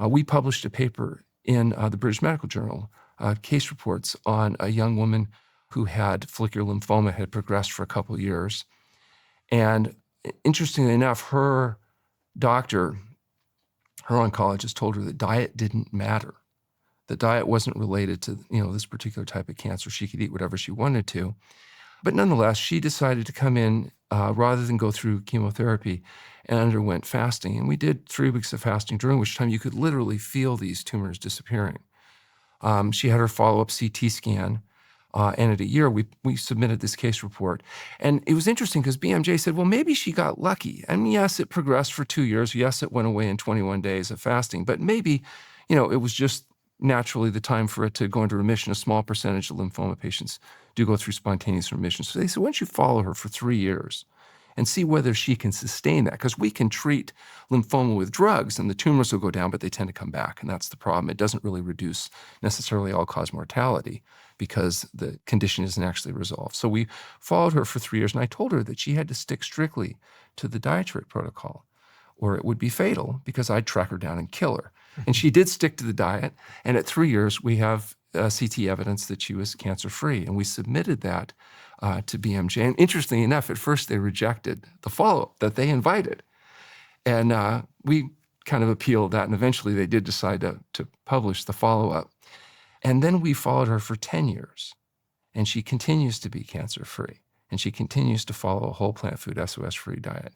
We published a paper in the British Medical Journal, case reports on a young woman who had follicular lymphoma, had progressed for a couple of years. And interestingly enough, her doctor, her oncologist, told her that diet didn't matter. The diet wasn't related to, this particular type of cancer. She could eat whatever she wanted to. But nonetheless, she decided to come in rather than go through chemotherapy and underwent fasting. And we did 3 weeks of fasting, during which time you could literally feel these tumors disappearing. She had her follow-up CT scan, and at a year, we submitted this case report. And it was interesting because BMJ said, well, maybe she got lucky. I mean, yes, it progressed for 2 years. Yes, it went away in 21 days of fasting. But maybe, it was just naturally the time for it to go into remission. A small percentage of lymphoma patients do go through spontaneous remission. So they said, why don't you follow her for 3 years and see whether she can sustain that? Because we can treat lymphoma with drugs and the tumors will go down, but they tend to come back. And that's the problem. It doesn't really reduce necessarily all-cause mortality because the condition isn't actually resolved. So we followed her for 3 years, and I told her that she had to stick strictly to the dietary protocol, or it would be fatal because I'd track her down and kill her. And she did stick to the diet, and at 3 years, we have CT evidence that she was cancer-free, and we submitted that to BMJ. And interestingly enough, at first they rejected the follow-up that they invited. And we kind of appealed that, and eventually they did decide to publish the follow-up. And then we followed her for 10 years, and she continues to be cancer-free, and she continues to follow a whole plant food, SOS-free diet.